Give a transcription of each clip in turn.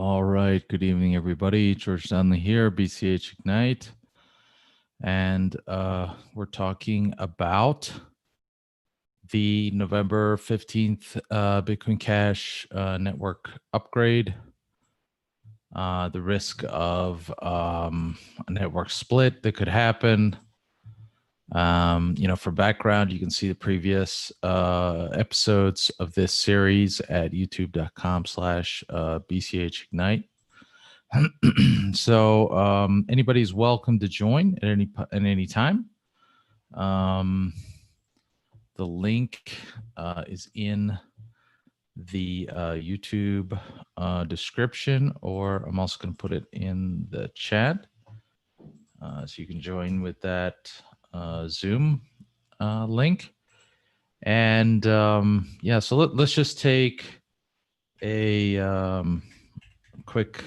All right. Good evening, everybody. George Dunley here, BCH Ignite. And we're talking about the November 15th Bitcoin Cash network upgrade, the risk of a network split that could happen. For background, you can see the previous episodes of this series at youtube.com/BCH Ignite. So anybody's welcome to join at any time. The link is in the YouTube description, or I'm also going to put it in the chat, so you can join with that Zoom link. And yeah, so let's just take a quick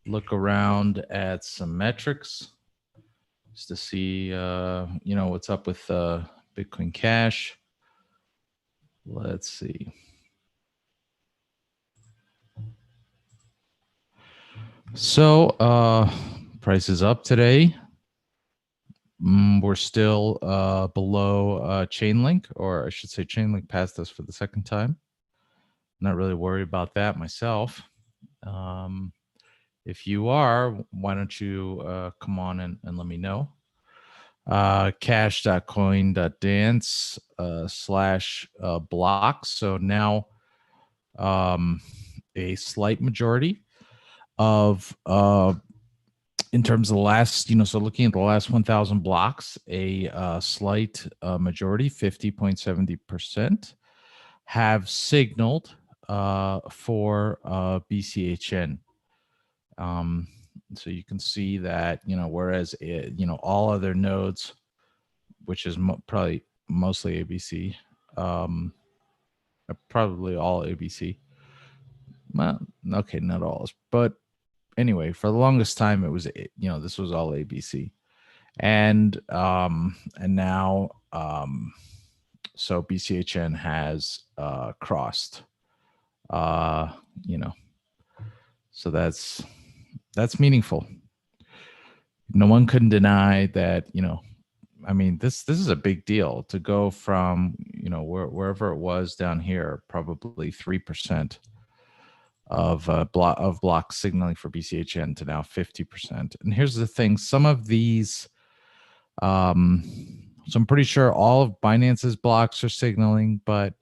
look around at some metrics just to see what's up with Bitcoin Cash. Let's see. So price is up today. We're still below Chainlink, or I should say Chainlink passed us for the second time. Not really worried about that myself. If you are, why don't you come on and let me know. Cash.coin.dance / blocks. So now a slight majority of in terms of the last, so looking at the last 1,000 blocks, a slight majority, 50.70%, have signaled for BCHN. So you can see that, whereas, all other nodes, which is probably mostly ABC, probably all ABC. Well, okay, not all, but anyway, for the longest time, it was, this was all ABC. And now, so BCHN has crossed, so that's meaningful. No one can deny that, I mean, this is a big deal to go from, wherever it was down here, probably 3% of block signaling for BCHN to now 50%. And here's the thing: some of these, so I'm pretty sure all of Binance's blocks are signaling, but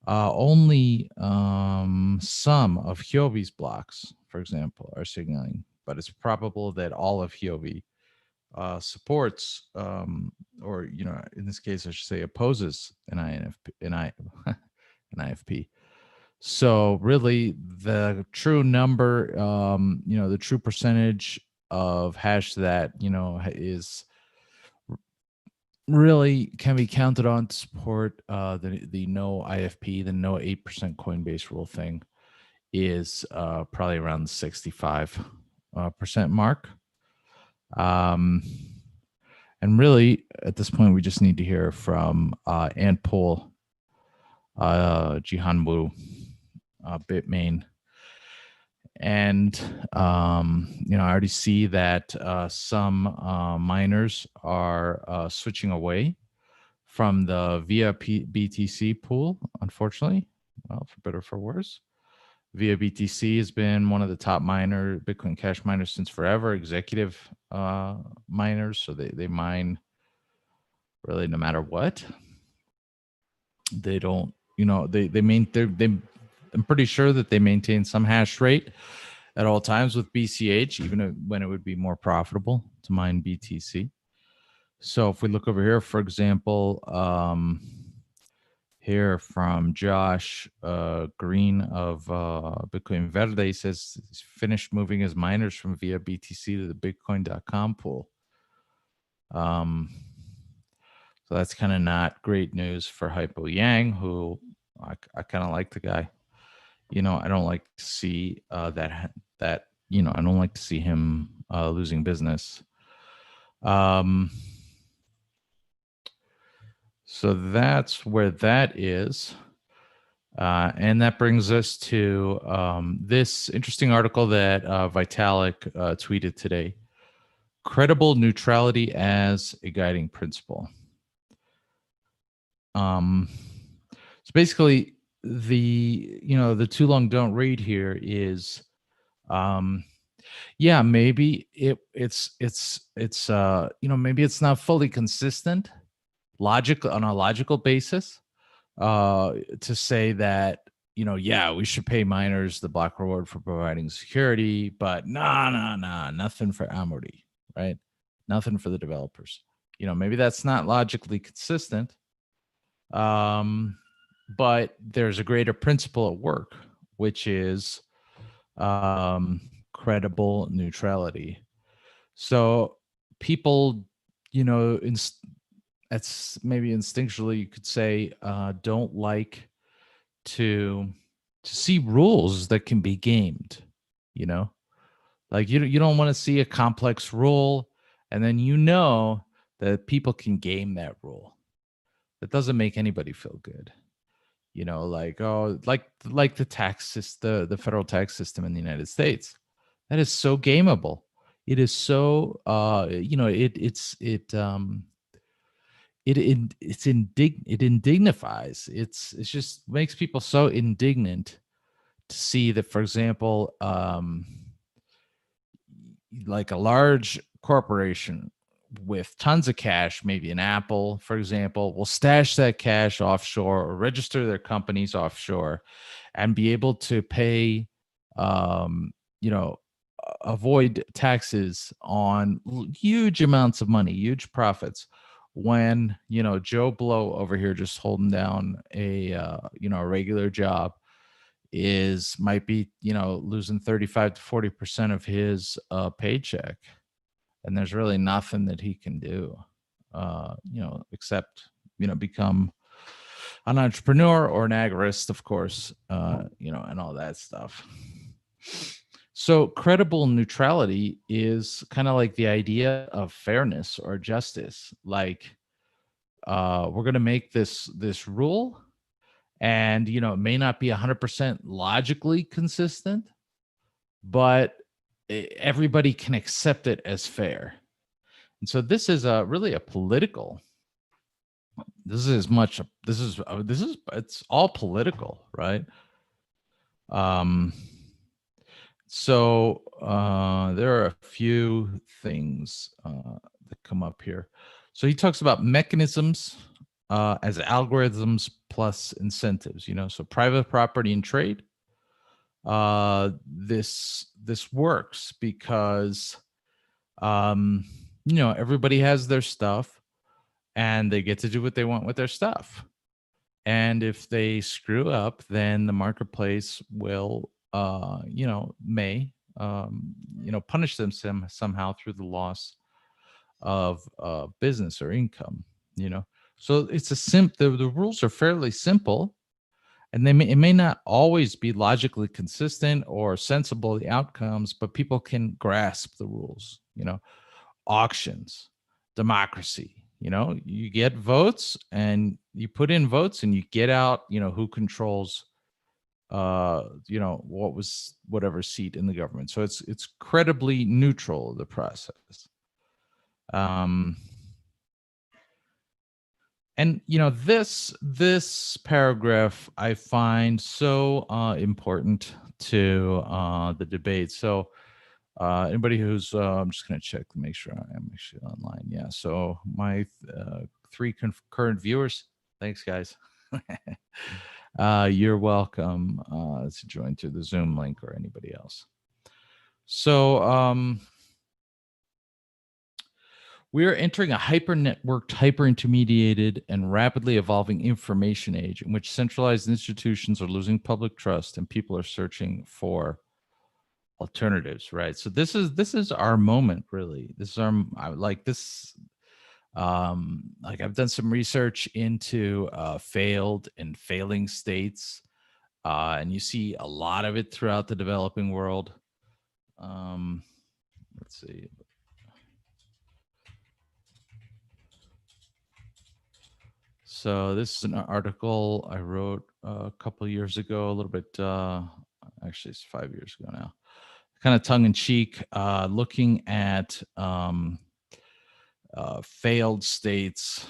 only some of Huobi's blocks, for example, are signaling. But it's probable that all of Huobi supports, or in this case, I should say, opposes an IFP. So really, the true number, the true percentage of hash that is really can be counted on to support the no IFP, the no 8% Coinbase rule thing, is probably around the 65% mark. And really, at this point, we just need to hear from Antpool, Jihan Bitmain. And, I already see that some miners are switching away from the VIA BTC pool, unfortunately, well, for better or for worse. VIA BTC has been one of the top Bitcoin Cash miners since forever, executive miners. So they mine really no matter what. They don't, I'm pretty sure that they maintain some hash rate at all times with BCH, even when it would be more profitable to mine BTC. So if we look over here, for example, here from Josh Green of Bitcoin Verde, he says he's finished moving his miners from VIA BTC to the Bitcoin.com pool. So that's kind of not great news for Hypo Yang, who I kind of like the guy. I don't like to see that I don't like to see him losing business. So that's where that is. And that brings us to this interesting article that Vitalik tweeted today. Credible neutrality as a guiding principle. So basically, the too long don't read here is, yeah, maybe it's maybe it's not fully consistent, logical on a logical basis, to say that, yeah, we should pay miners the block reward for providing security, but nothing for Amity, right? Nothing for the developers. Maybe that's not logically consistent. But there's a greater principle at work, which is credible neutrality. So people, that's maybe instinctually you could say, don't like to see rules that can be gamed. Like you don't want to see a complex rule, and then that people can game that rule. That doesn't make anybody feel good. Like, oh, like the tax system, the federal tax system in the United States, that is so gameable. It is so it indignifies. It's just makes people so indignant to see that, for example, like a large corporation with tons of cash, maybe an Apple, for example, will stash that cash offshore or register their companies offshore and be able to pay, um, avoid taxes on huge amounts of money, huge profits. When, Joe Blow over here just holding down a regular job might be, losing 35 to 40% of his paycheck, and there's really nothing that he can do, except, become an entrepreneur or an agorist, of course, and all that stuff. So credible neutrality is kind of like the idea of fairness or justice. Like, we're going to make this rule, and, it may not be 100% logically consistent, but everybody can accept it as fair. And so this is really a political. This is it's all political, right? So there are a few things that come up here. So he talks about mechanisms as algorithms plus incentives. So private property and trade. This works because everybody has their stuff, and they get to do what they want with their stuff. And if they screw up, then the marketplace will, may, punish them somehow through the loss of business or income. So it's the rules are fairly simple, and it may not always be logically consistent or sensible, the outcomes, but people can grasp the rules. Auctions, democracy. You get votes, and you put in votes, and you get out, who controls, whatever seat in the government. So it's credibly neutral, the process. And this paragraph I find so important to the debate. So anybody who's I'm just going to check to make sure I am actually online. Yeah. So my 3 current viewers, thanks guys. You're welcome to join through the Zoom link, or anybody else. So we are entering a hyper-networked, hyper-intermediated, and rapidly evolving information age in which centralized institutions are losing public trust and people are searching for alternatives, right? So this is our moment, really. This is like I've done some research into failed and failing states, and you see a lot of it throughout the developing world. Let's see. So this is an article I wrote a couple of years ago, a little bit, actually it's 5 years ago now, kind of tongue in cheek, looking at failed states.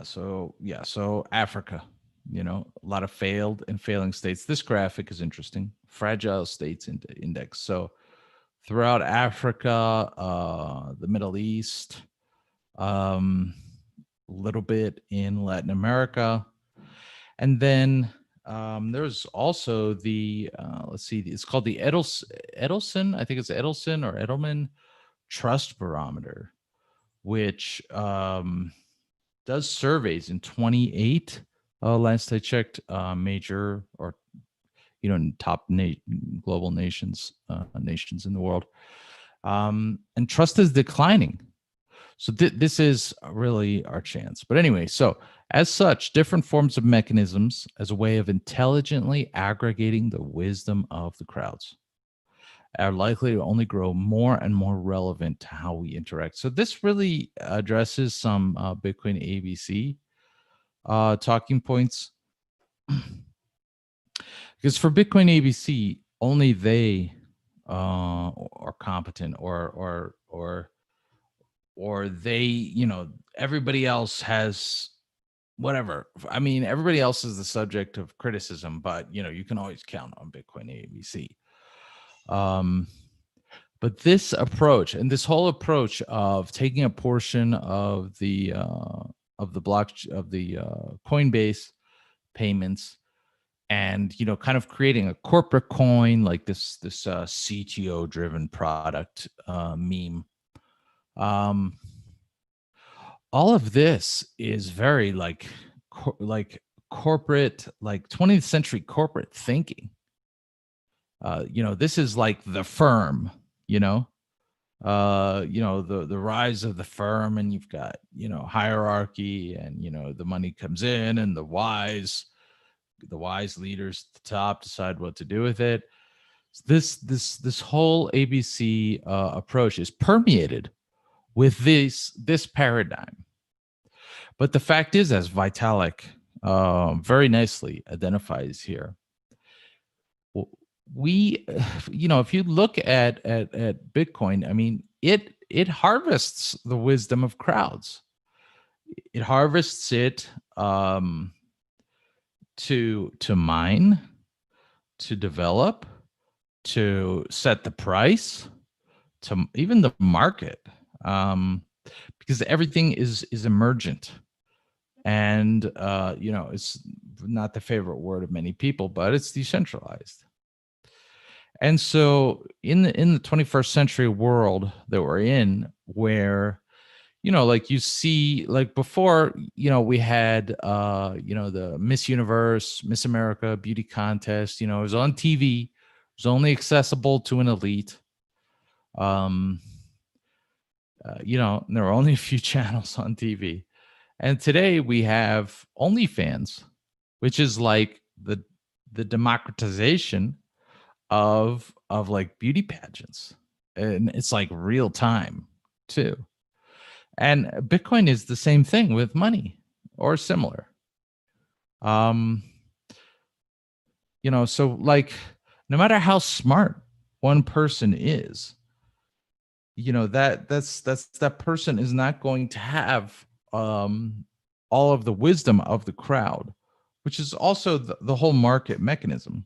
So Africa, a lot of failed and failing states. This graphic is interesting. Fragile states index. So throughout Africa, the Middle East, a little bit in Latin America, and then there's also the let's see, it's called the Edelson. I think it's Edelson or Edelman Trust Barometer, which does surveys in 28. Last I checked, major or top global nations in the world, and trust is declining. So this is really our chance. But anyway, so as such, different forms of mechanisms as a way of intelligently aggregating the wisdom of the crowds are likely to only grow more and more relevant to how we interact. So this really addresses some Bitcoin ABC talking points. Because for Bitcoin ABC, only they are competent, or they, everybody else has whatever. I mean, everybody else is the subject of criticism, but you can always count on Bitcoin ABC. But this approach and this whole approach of taking a portion of the Coinbase payments and kind of creating a corporate coin like this CTO driven product meme. All of this is very like corporate, like 20th century corporate thinking. This is like the firm, the rise of the firm, and you've got, hierarchy, and, the money comes in, and the wise leaders at the top decide what to do with it. This whole ABC approach is permeated with this paradigm. But the fact is, as Vitalik very nicely identifies here, if you look at Bitcoin, I mean, it harvests the wisdom of crowds. It harvests it to mine, to develop, to set the price, to even the market, because everything is emergent. And it's not the favorite word of many people, but it's decentralized. And so in the 21st century world that we're in, where like you see, like before, we had the Miss Universe, Miss America beauty contest, it was on TV, it was only accessible to an elite. And there were only a few channels on TV. And today we have OnlyFans, which is like the democratization of like beauty pageants, and it's like real time too. And Bitcoin is the same thing with money, or similar. So like, no matter how smart one person is, that person is not going to have all of the wisdom of the crowd, which is also the whole market mechanism.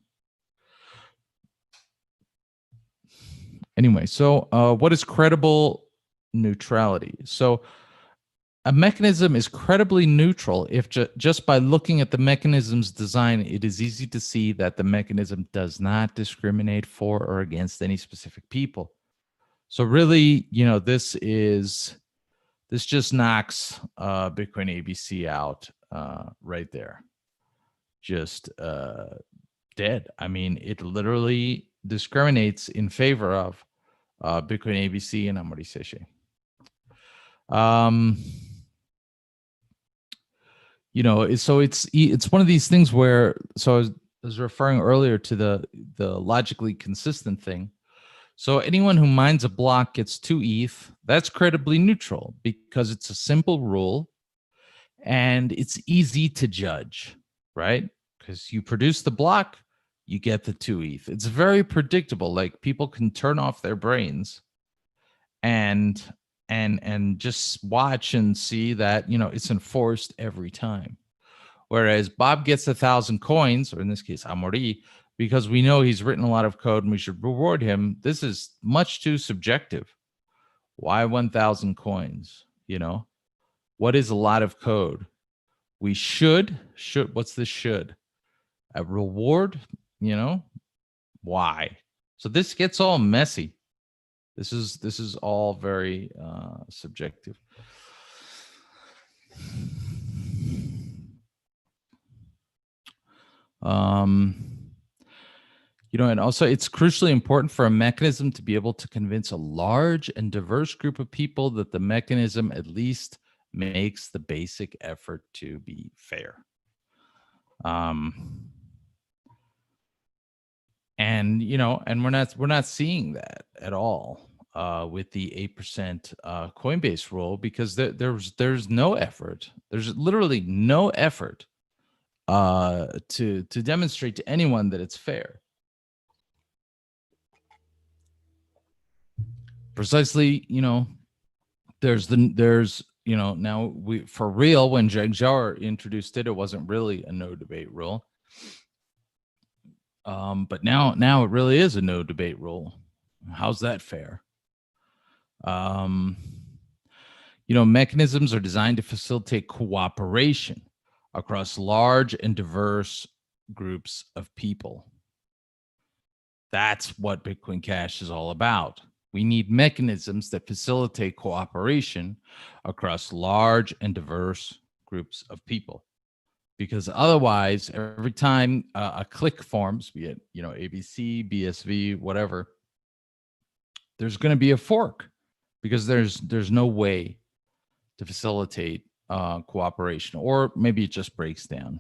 Anyway, so what is credible neutrality? So a mechanism is credibly neutral if just by looking at the mechanism's design, it is easy to see that the mechanism does not discriminate for or against any specific people. So really, this just knocks Bitcoin ABC out right there. Just dead. I mean, it literally discriminates in favor of Bitcoin ABC and Amortisation. So it's one of these things where, so I was referring earlier to the logically consistent thing. So anyone who mines a block gets 2 ETH. That's credibly neutral because it's a simple rule and it's easy to judge, right? Because you produce the block, you get the 2 ETH. It's very predictable. Like people can turn off their brains and just watch and see that, it's enforced every time. Whereas Bob gets 1,000 coins, or in this case, Amori, because we know he's written a lot of code and we should reward him. This is much too subjective. Why 1,000 coins? What is a lot of code? We should, what's this should? A reward, why? So this gets all messy. This is all very subjective. And also it's crucially important for a mechanism to be able to convince a large and diverse group of people that the mechanism at least makes the basic effort to be fair. And we're not seeing that at all with the 8% Coinbase rule, because there's no effort. There's literally no effort to demonstrate to anyone that it's fair. Precisely, there's now for real, when Jake Jar introduced it, it wasn't really a no debate rule. But now it really is a no debate rule. How's that fair? Mechanisms are designed to facilitate cooperation across large and diverse groups of people. That's what Bitcoin Cash is all about. We need mechanisms that facilitate cooperation across large and diverse groups of people. Because otherwise, every time a click forms, be it, ABC, BSV, whatever, there's going to be a fork, because there's no way to facilitate cooperation, or maybe it just breaks down.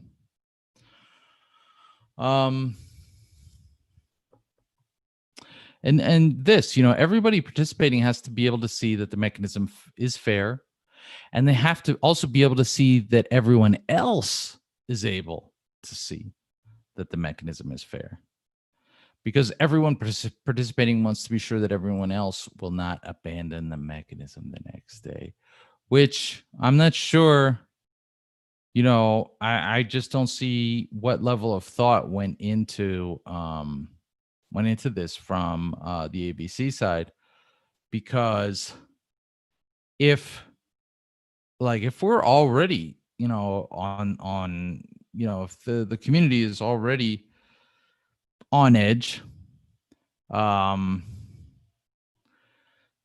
And this, everybody participating has to be able to see that the mechanism is fair, and they have to also be able to see that everyone else is able to see that the mechanism is fair, because everyone participating wants to be sure that everyone else will not abandon the mechanism the next day, which I'm not sure. I just don't see what level of thought went into this from the ABC side, because if we're already on if the community is already on edge,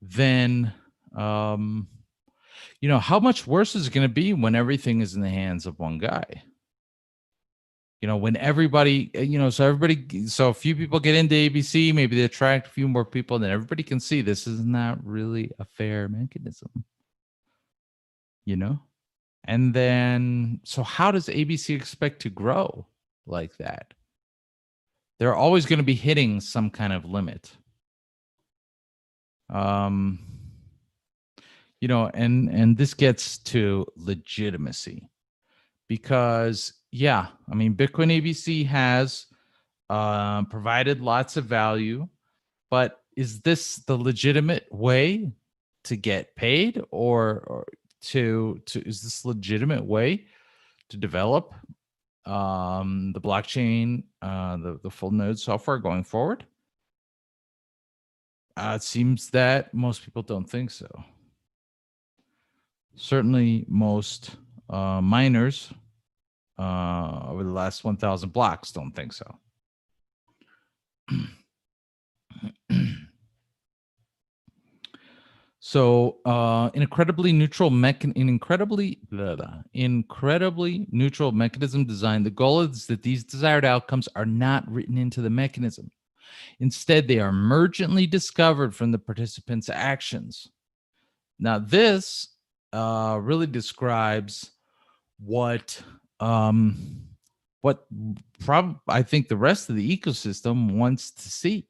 then how much worse is it going to be when everything is in the hands of one guy? When everybody, so a few people get into ABC, maybe they attract a few more people, and then everybody can see this is not really a fair mechanism, And then, so how does ABC expect to grow like that? They're always going to be hitting some kind of limit. And this gets to legitimacy, because Bitcoin ABC has provided lots of value, but is this the legitimate way to get paid, or is this legitimate way to develop the blockchain, the full node software going forward? It seems that most people don't think so. Certainly most miners over the last 1,000 blocks don't think so. So incredibly neutral mechanism design, the goal is that these desired outcomes are not written into the mechanism. Instead, they are emergently discovered from the participants' actions. Now, this really describes what I think the rest of the ecosystem wants to see.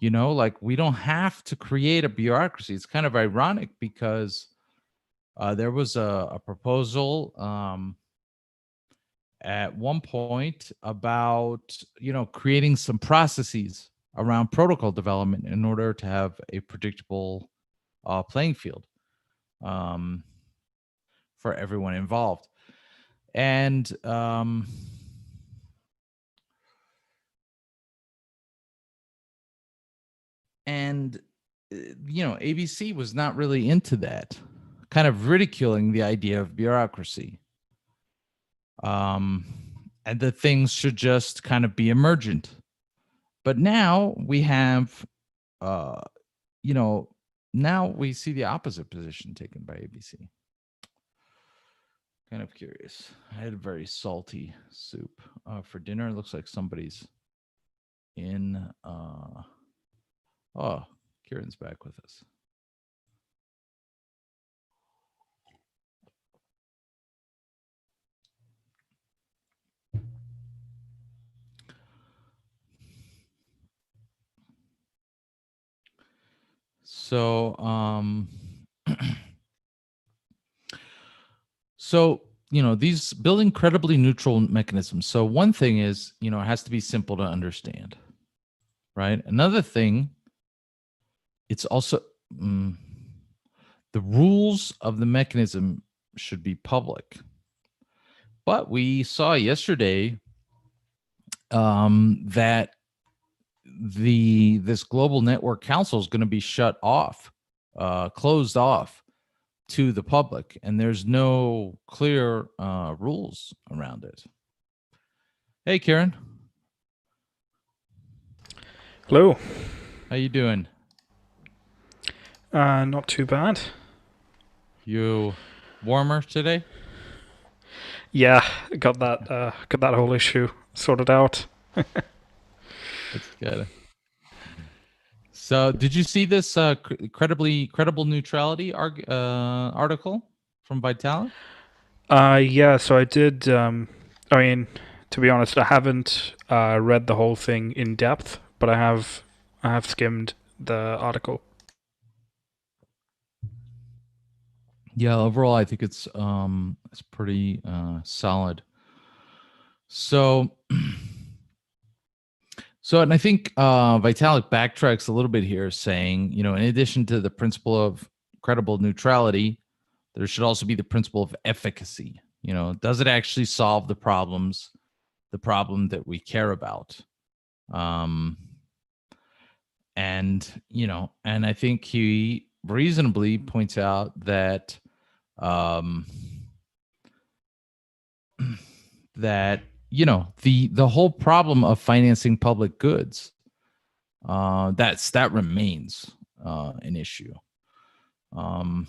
Like we don't have to create a bureaucracy. It's kind of ironic because there was a proposal at one point about creating some processes around protocol development in order to have a predictable playing field for everyone involved. And ABC was not really into that, kind of ridiculing the idea of bureaucracy. And that things should just kind of be emergent. But now we have, now we see the opposite position taken by ABC. Kind of curious. I had a very salty soup for dinner. It looks like somebody's in. Oh, Kieran's back with us. So, these build incredibly neutral mechanisms. So one thing is, it has to be simple to understand, right? Another thing, it's also the rules of the mechanism should be public. But we saw yesterday that this global network council is going to be shut off, closed off to the public, and there's no clear rules around it. Hey, Kieran. Hello. How you doing? Not too bad. You warmer today? Yeah, got that whole issue sorted out. That's good. So, did you see this credible neutrality article from Vitalik? Yeah, so I did. I mean, to be honest, I haven't read the whole thing in depth, but I have skimmed the article. Yeah, overall, I think it's pretty solid. So, and I think Vitalik backtracks a little bit here, saying, in addition to the principle of credible neutrality, there should also be the principle of efficacy. Does it actually solve the problem that we care about? And I think he reasonably points out that that the whole problem of financing public goods that remains an issue, and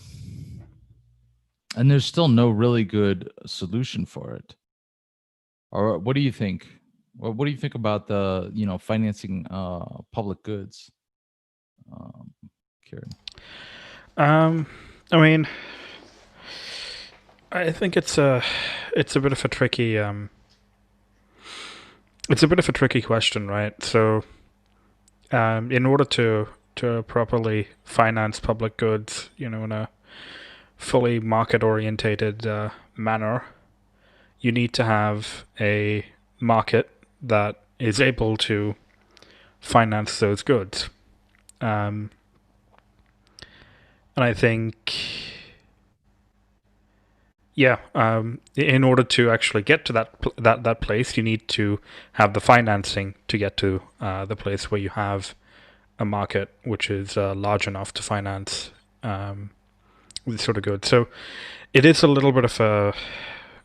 there's still no really good solution for it. Or what do you think? What do you think about the financing public goods, Kieran? I mean, I think it's a bit of a tricky question, right? So, in order to properly finance public goods, in a fully market orientated manner, you need to have a market that is able to finance those goods. And I think, yeah, in order to actually get to that place, you need to have the financing to get to the place where you have a market which is large enough to finance this sort of goods. So it is a little bit of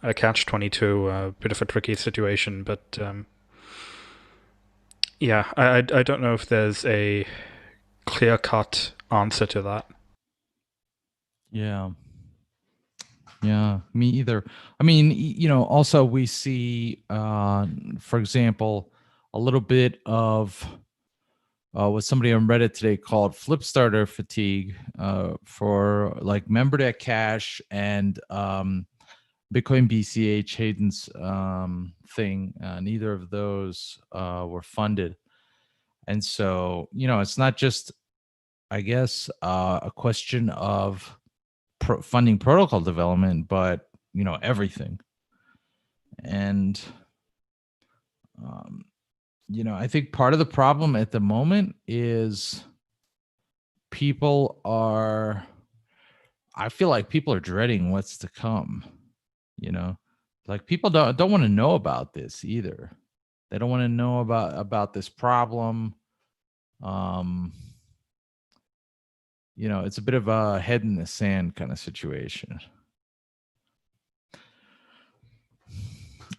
a catch-22, a bit of a tricky situation, but yeah, I don't know if there's a clear-cut answer to that. Yeah, me either. I mean, also we see, for example, a little bit of what somebody on Reddit today called flip starter fatigue for like member cash and Bitcoin BCH Hayden's thing. Neither of those were funded. And so, it's not just, I guess, a question of funding protocol development, but everything. And I think part of the problem at the moment is I feel like people are dreading what's to come. Like people don't want to know about this either. They don't want to know about this problem. um it's a bit of a head in the sand kind of situation.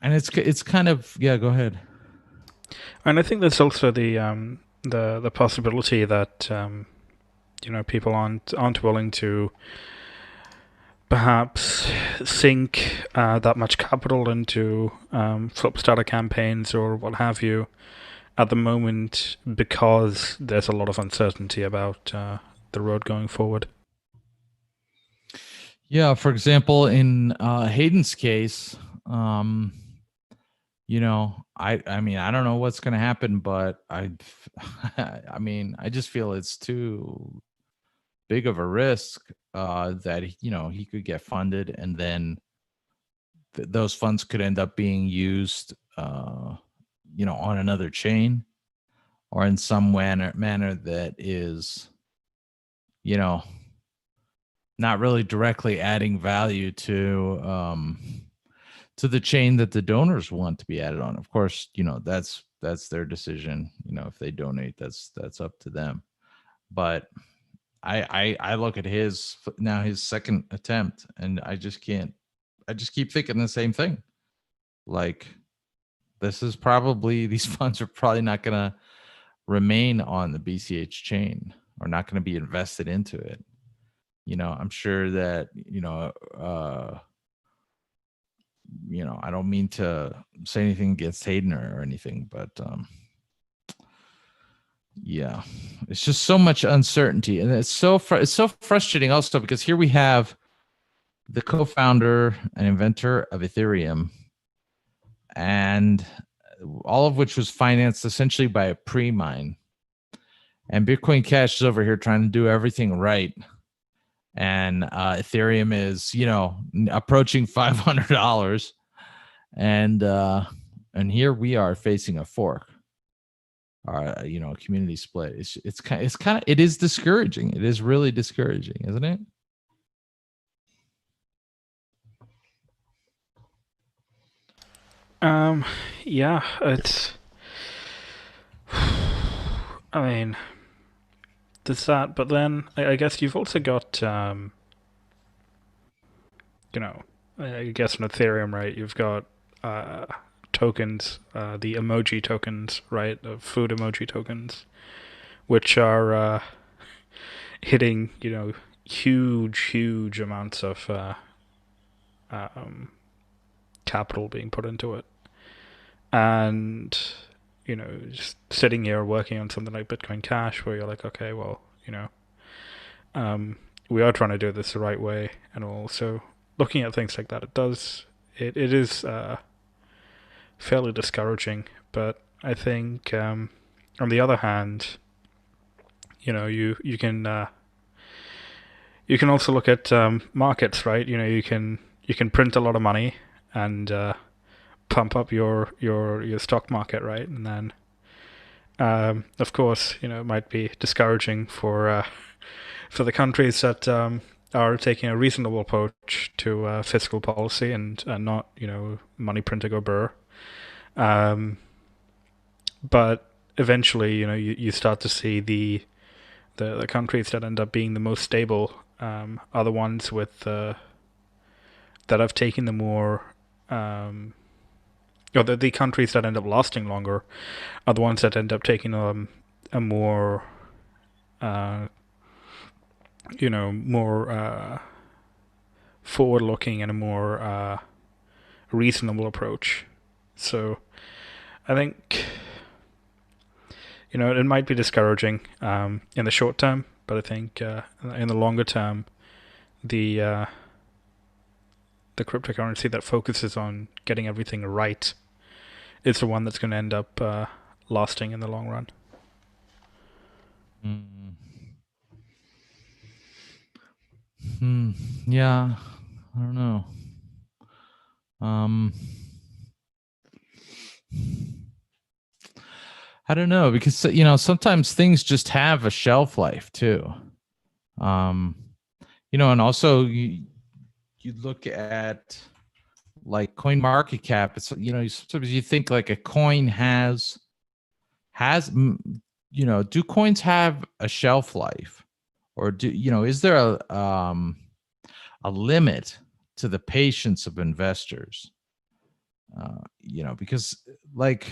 And it's kind of, yeah, go ahead. And I think there's also the possibility that people aren't willing to perhaps sink that much capital into flip starter campaigns or what have you at the moment, because there's a lot of uncertainty about the road going forward. Yeah, for example, in Hayden's case, I mean, I don't know what's going to happen, but I mean, I just feel it's too big of a risk that he could get funded, and then those funds could end up being used, on another chain, or in some manner that is, not really directly adding value to the chain that the donors want to be added on. Of course, that's their decision. If they donate, that's up to them. But I look at his second attempt, and I just keep thinking the same thing. Like, these funds are probably not going to remain on the BCH chain, or not going to be invested into it. I'm sure that, I don't mean to say anything against Hayden or anything, but yeah, it's just so much uncertainty, and it's so frustrating also, because here we have the co-founder and inventor of Ethereum, and all of which was financed essentially by a pre-mine, and Bitcoin Cash is over here trying to do everything right, and Ethereum is approaching $500, and here we are facing a fork, or a community split. It is discouraging. It is really discouraging, isn't it? Yeah, it's. I mean, there's that, but then I guess you've also got, I guess on Ethereum, right? You've got tokens, the emoji tokens, right? The food emoji tokens, which are hitting, huge amounts of capital being put into it. And, just sitting here working on something like Bitcoin Cash, where you're like, okay, well, we are trying to do this the right way, and also looking at things like that, it is fairly discouraging. But I think, on the other hand, you can also look at markets, right? You can print a lot of money and pump up your stock market, right? And then, of course, it might be discouraging for the countries that are taking a reasonable approach to fiscal policy and not, money printing or burr. But eventually, you start to see the countries that end up being the most stable are the ones with that have taken the more or the countries that end up lasting longer are the ones that end up taking a more more forward-looking and a more reasonable approach. So I think it might be discouraging in the short term, but I think in the longer term, the cryptocurrency that focuses on getting everything right is the one that's going to end up lasting in the long run. Mm. Yeah, I don't know. I don't know, because sometimes things just have a shelf life too. And also you look at like coin market cap. It's sometimes you think like a coin do coins have a shelf life, or is there a limit to the patience of investors? Because like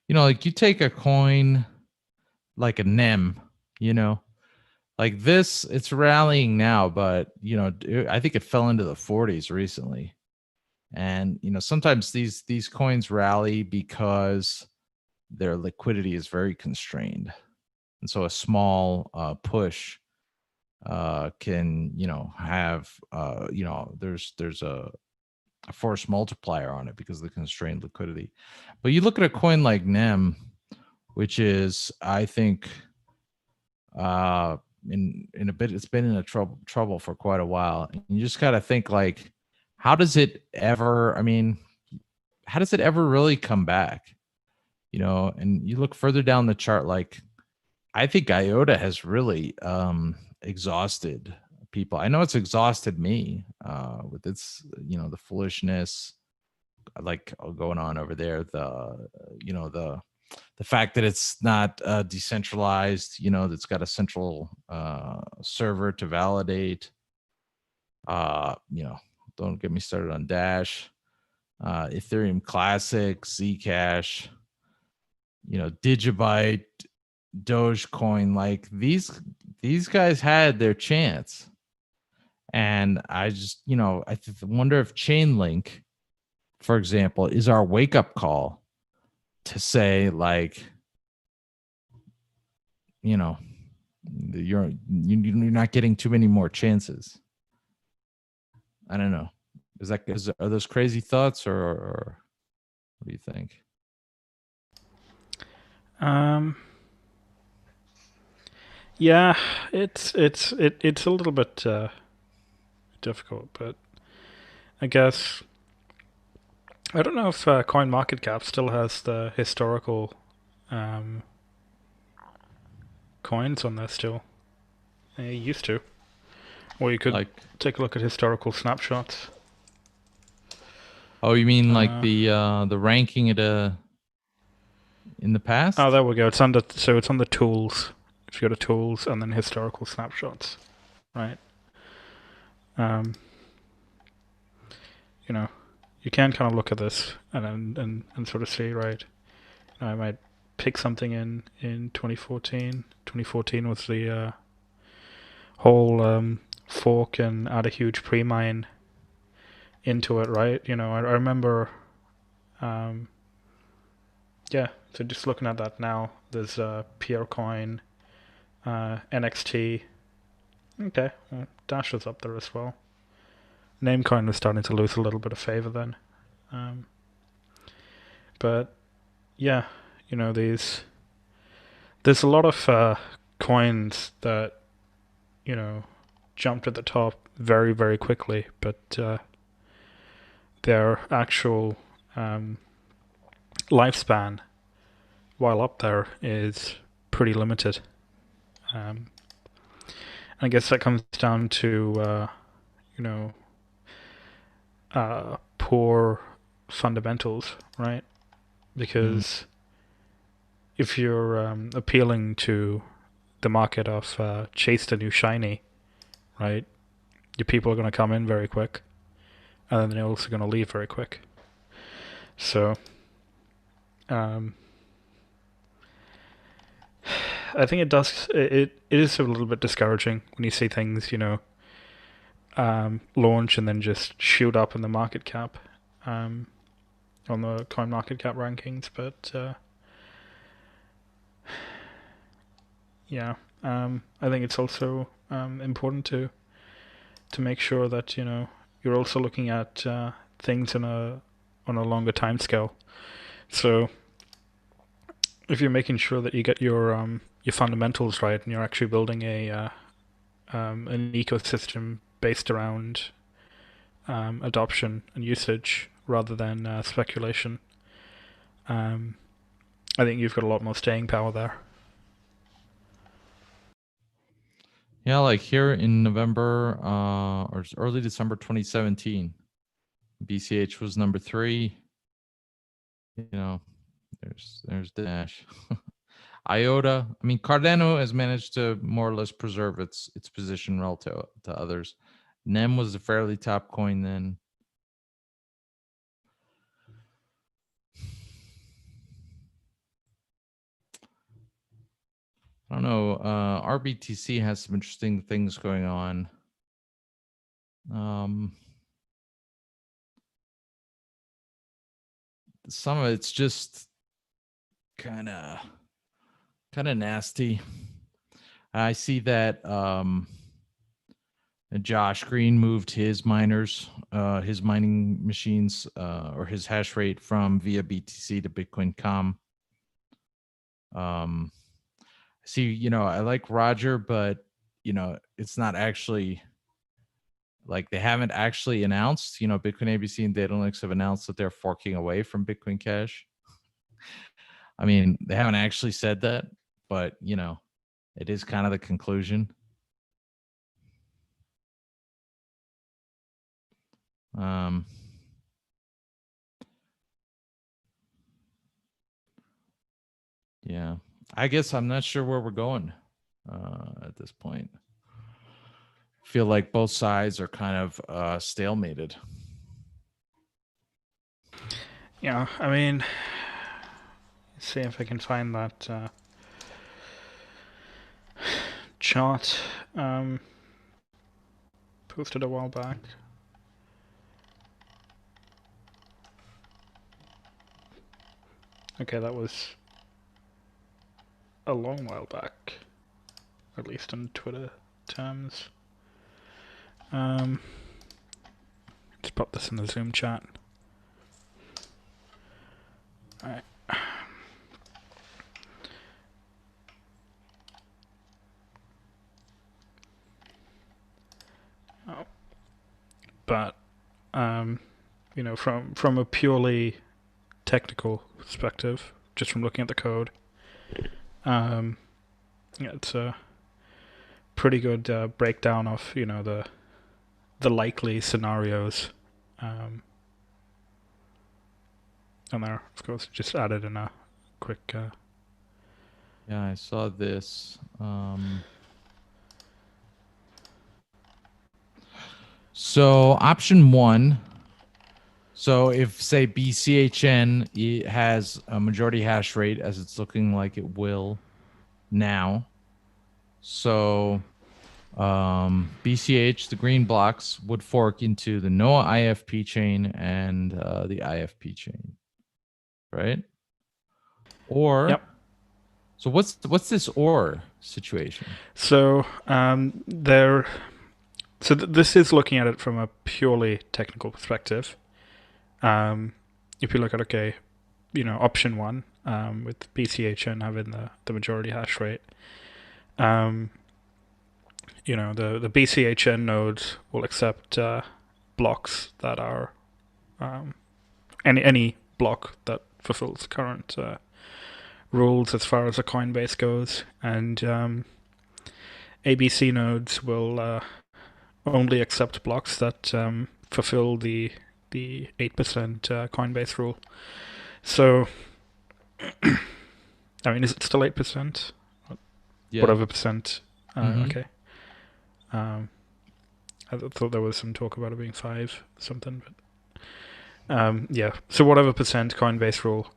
like you take a coin like a NEM, like this, it's rallying now, but I think it fell into the 40s recently. And sometimes these coins rally because their liquidity is very constrained, and so a small push can have there's a force multiplier on it because of the constrained liquidity. But you look at a coin like NEM, which is, I think, in a bit, it's been in a trouble for quite a while. And you just got to think like, how does it ever? I mean, how does it ever really come back? And you look further down the chart, like I think IOTA has really exhausted people. I know it's exhausted me with its the foolishness like going on over there, the fact that it's not decentralized, that's got a central server to validate. Don't get me started on Dash, Ethereum Classic, Zcash, Digibyte, Dogecoin. Like these guys had their chance, and I just I wonder if Chainlink, for example, is our wake up call to say like, you're not getting too many more chances. I don't know. Are those crazy thoughts, or what do you think? Yeah, it's a little bit difficult, but I guess I don't know if CoinMarketCap still has the historical coins on there still. It used to. Or you could Like, take a look at historical snapshots. oh, you mean like the ranking in the past? Oh, there we go. It's on the tools. If you go to tools and then historical snapshots, right? You can kind of look at this and sort of see, right? I might pick something in 2014. 2014 was the whole fork and add a huge pre-mine into it, right? I remember, yeah. So just looking at that now, there's Piercoin, NXT. Okay, well, Dash is up there as well. Namecoin was starting to lose a little bit of favor then, but yeah, there's a lot of coins that jumped at the top very, very quickly, but their actual lifespan while up there is pretty limited. I guess that comes down to poor fundamentals, right? Because if you're appealing to the market of chase the new shiny, right, your people are going to come in very quick, and then they're also going to leave very quick. So I think it is a little bit discouraging when you see things launch and then just shoot up in the market cap on the coin market cap rankings, but yeah, I think it's also important to make sure that you're also looking at things on a longer time scale. So if you're making sure that you get your fundamentals right, and you're actually building an ecosystem based around adoption and usage rather than speculation, I think you've got a lot more staying power there. Yeah, like here in November or early December 2017, BCH was number 3. You know, there's Dash. IOTA. I mean, Cardano has managed to more or less preserve its position relative to others. NEM was a fairly top coin then. I don't know. RBTC has some interesting things going on. Some of it's just kind of nasty. I see that Josh Green moved his miners, his mining machines, or his hash rate from via BTC to Bitcoin Com. See, I like Roger, but it's not actually like they haven't actually announced. Bitcoin ABC and Datalinux have announced that they're forking away from Bitcoin Cash. I mean, they haven't actually said that, but it is kind of the conclusion. Yeah, I guess I'm not sure where we're going at this point. Feel like both sides are kind of stalemated. Yeah, I mean, let's see if I can find that chart posted a while back. Okay, that was a long while back, at least in Twitter terms. Let's pop this in the Zoom chat. Alright. But from a purely technical perspective, just from looking at the code, it's a pretty good breakdown of the likely scenarios, and there, of course, just added in a quick. Yeah, I saw this. So option 1. So if, say, BCHN has a majority hash rate, as it's looking like it will now, so BCH, the green blocks, would fork into the NOAA IFP chain and the IFP chain, right? Or, Yep. So what's this or situation? So this is looking at it from a purely technical perspective. If you look at option 1 with BCHN having the majority hash rate, the BCHN nodes will accept blocks that are any block that fulfills current rules as far as the Coinbase goes, and ABC nodes will only accept blocks that fulfill the 8% Coinbase rule. So, I mean, is it still 8%? Yeah. Whatever percent. Mhm. Okay. I thought there was some talk about it being 5 something, but yeah. So whatever percent Coinbase rule.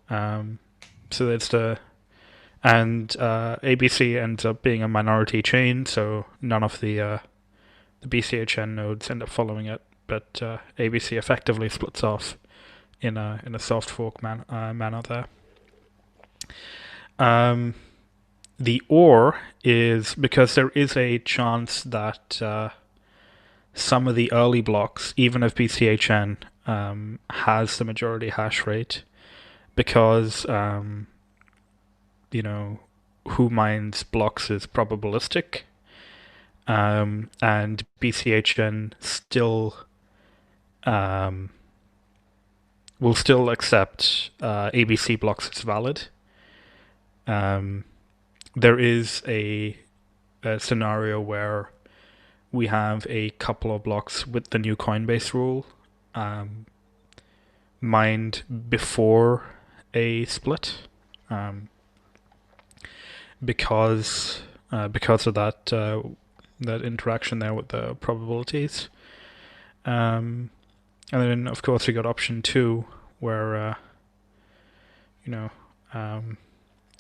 So that's and ABC ends up being a minority chain, so none of the BCHN nodes end up following it, but ABC effectively splits off in a soft fork manner there. The or is because there is a chance that some of the early blocks, even if BCHN has the majority hash rate, because who mines blocks is probabilistic, and BCHN still will still accept ABC blocks as valid. There is a scenario where we have a couple of blocks with the new Coinbase rule mined before a split, because of that interaction there with the probabilities. And then, of course, we got option 2, where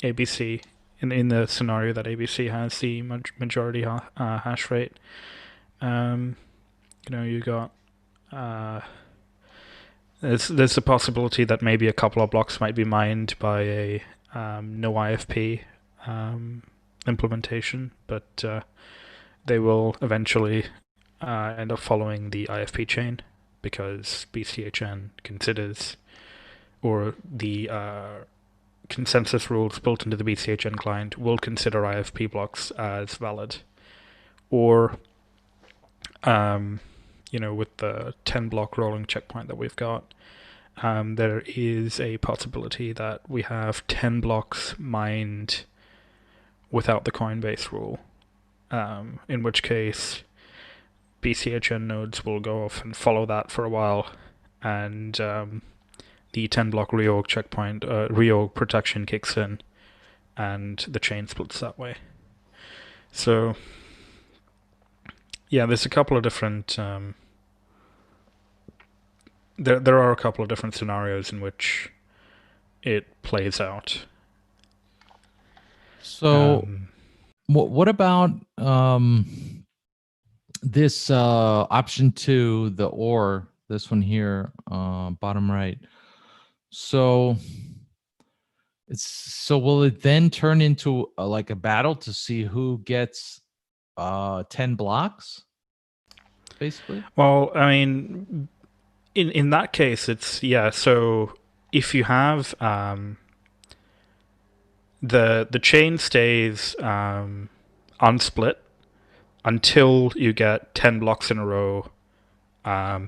ABC, in the scenario that ABC has the majority hash rate, you got there's a possibility that maybe a couple of blocks might be mined by a no IFP implementation, but they will eventually end up following the IFP chain, because BCHN considers, or the consensus rules built into the BCHN client will consider IFP blocks as valid. Or, with the 10 block rolling checkpoint that we've got, there is a possibility that we have 10 blocks mined without the Coinbase rule, in which case BCHN nodes will go off and follow that for a while, and the 10 block reorg checkpoint, reorg protection kicks in, and the chain splits that way. So, yeah, there's a couple of different. There are a couple of different scenarios in which it plays out. So, what about this option 2, the OR, this one here, bottom right? So will it then turn into like a battle to see who gets 10 blocks, basically? Well, I mean, in that case, it's, yeah. So if you have the chain stays unsplit until you get 10 blocks in a row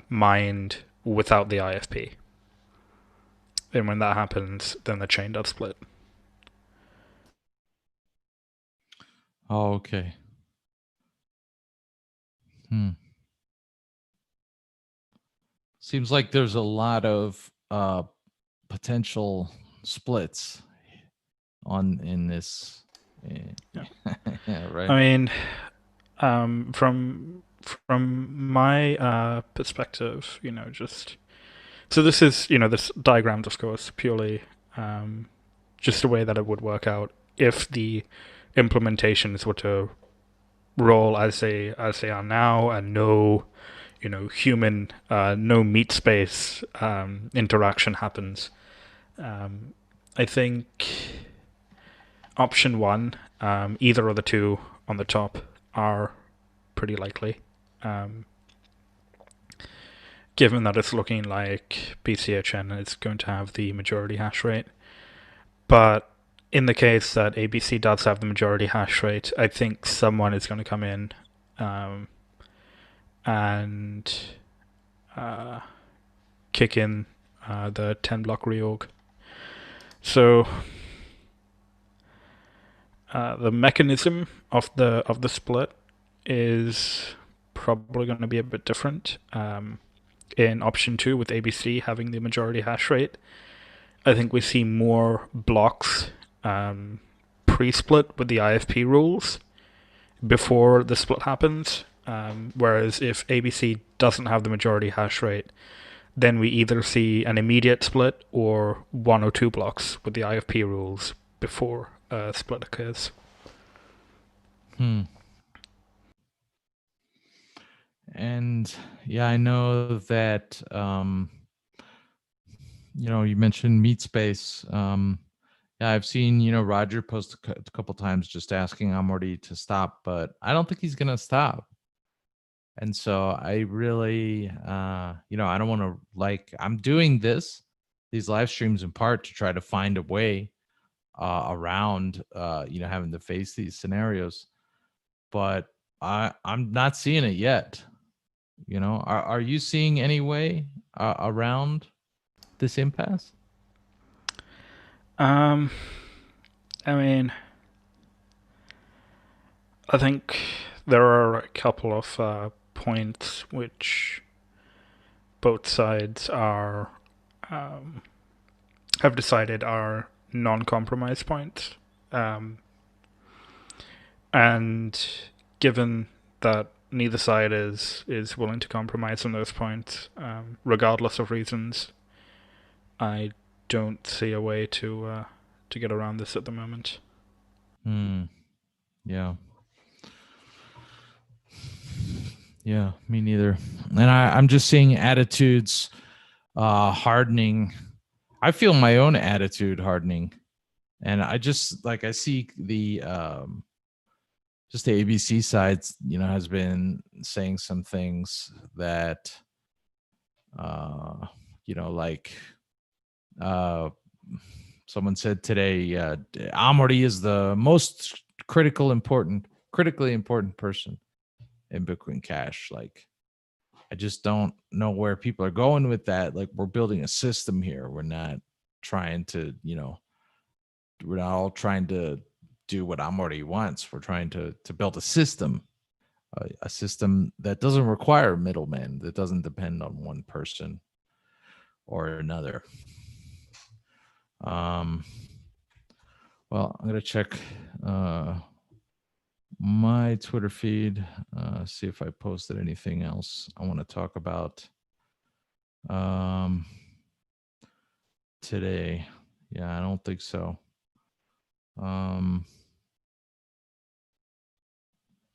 mined without the IFP. And when that happens, then the chain does split. Oh, okay. Seems like there's a lot of potential splits in this. Yeah, right. I mean, from my perspective, just so this is, this diagram, of course, purely just the way that it would work out if the implementations were to roll as they are now, and no human, no meat space interaction happens. I think option 1, either of the two on the top, are pretty likely, given that it's looking like BCHN is going to have the majority hash rate. But in the case that ABC does have the majority hash rate, I think someone is going to come in and kick in the 10 block reorg. So the mechanism of the split is probably going to be a bit different. In option 2, with ABC having the majority hash rate, I think we see more blocks pre-split with the IFP rules before the split happens. Whereas if ABC doesn't have the majority hash rate, then we either see an immediate split or 1 or 2 blocks with the IFP rules before a split occurs. And yeah, I know that you mentioned meat space. Yeah, I've seen Roger post a couple times just asking Amorti to stop, but I don't think he's gonna stop. And so I really, I don't want to, I'm doing these live streams in part to try to find a way around having to face these scenarios, but I'm not seeing it yet. Are you seeing any way around this impasse? I mean, I think there are a couple of points which both sides are have decided are non-compromise points, and given that neither side is willing to compromise on those points, regardless of reasons, I don't see a way to get around this at the moment. Yeah. Yeah, me neither. And I'm just seeing attitudes hardening. I feel my own attitude hardening. And I just I see the just the ABC side, has been saying some things that someone said today, Amaury is the most critically important person in Bitcoin Cash. I just don't know where people are going with that. We're building a system here. We're not trying to, we're not all trying to do what Amaury wants. We're trying to build a system that doesn't require middlemen, that doesn't depend on one person or another. Well, I'm gonna check my Twitter feed, see if I posted anything else I want to talk about today. Yeah, I don't think so.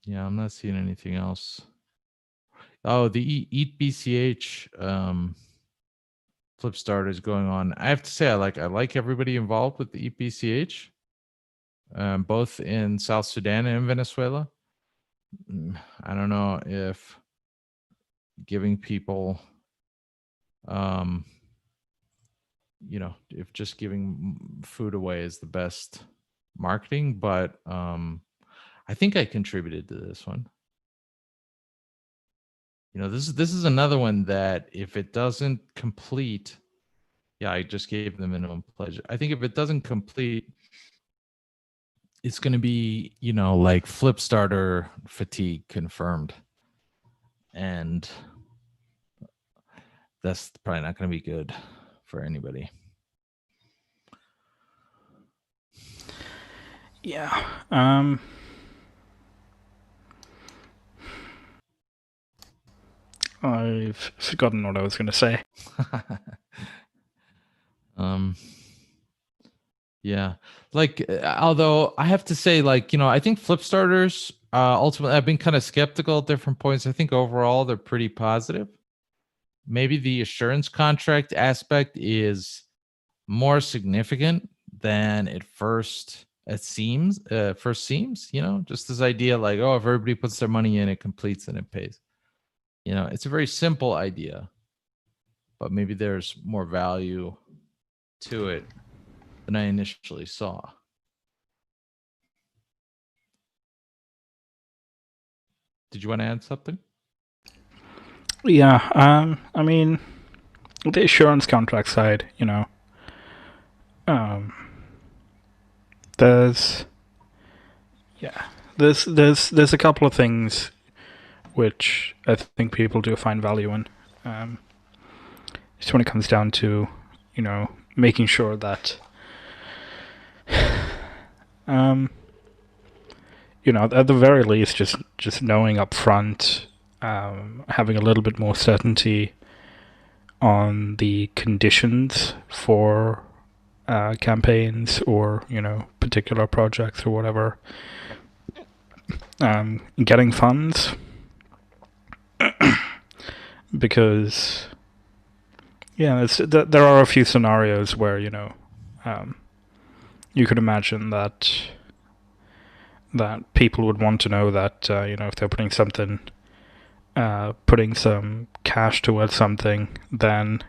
Yeah, I'm not seeing anything else. Oh, the Eat BCH flip start is going on. I have to say, I like everybody involved with the Eat BCH, both in South Sudan and Venezuela. I don't know if giving people, if just giving food away is the best marketing, but I think I contributed to this one. This is another one that if it doesn't complete, yeah, I just gave the minimum pledge. I think if it doesn't complete, it's going to be, flip starter fatigue confirmed. And that's probably not going to be good for anybody. Yeah. I've forgotten what I was going to say. Yeah. Although I have to say, I think flip starters, ultimately, I've been kind of skeptical at different points. I think overall they're pretty positive. Maybe the assurance contract aspect is more significant than it first seems. Just this idea if everybody puts their money in, it completes and it pays. It's a very simple idea, but maybe there's more value to it than I initially saw. Did you want to add something? Yeah, I mean, the assurance contract side, there's a couple of things which I think people do find value in. Just when it comes down to, making sure that, at the very least, just knowing up front, having a little bit more certainty on the conditions for campaigns or particular projects or whatever, getting funds, because there are a few scenarios where you could imagine that people would want to know that if they're putting some cash towards something, then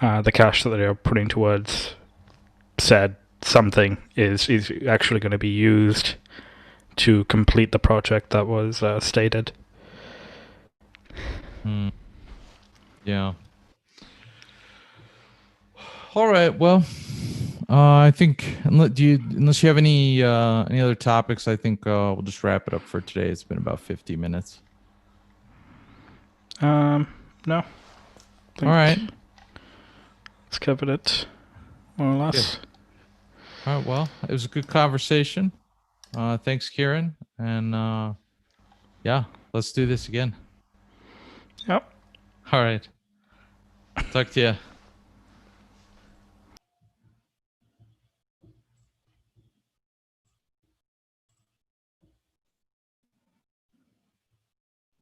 the cash that they're putting towards said something is actually going to be used to complete the project that was stated. Yeah. All right. Well, I think unless you have any other topics, I think we'll just wrap it up for today. It's been about 50 minutes. No. All right. Let's cover it more or less. Good. All right. Well, it was a good conversation. Thanks, Kieran. And yeah, let's do this again. Yep. All right. Talk to you.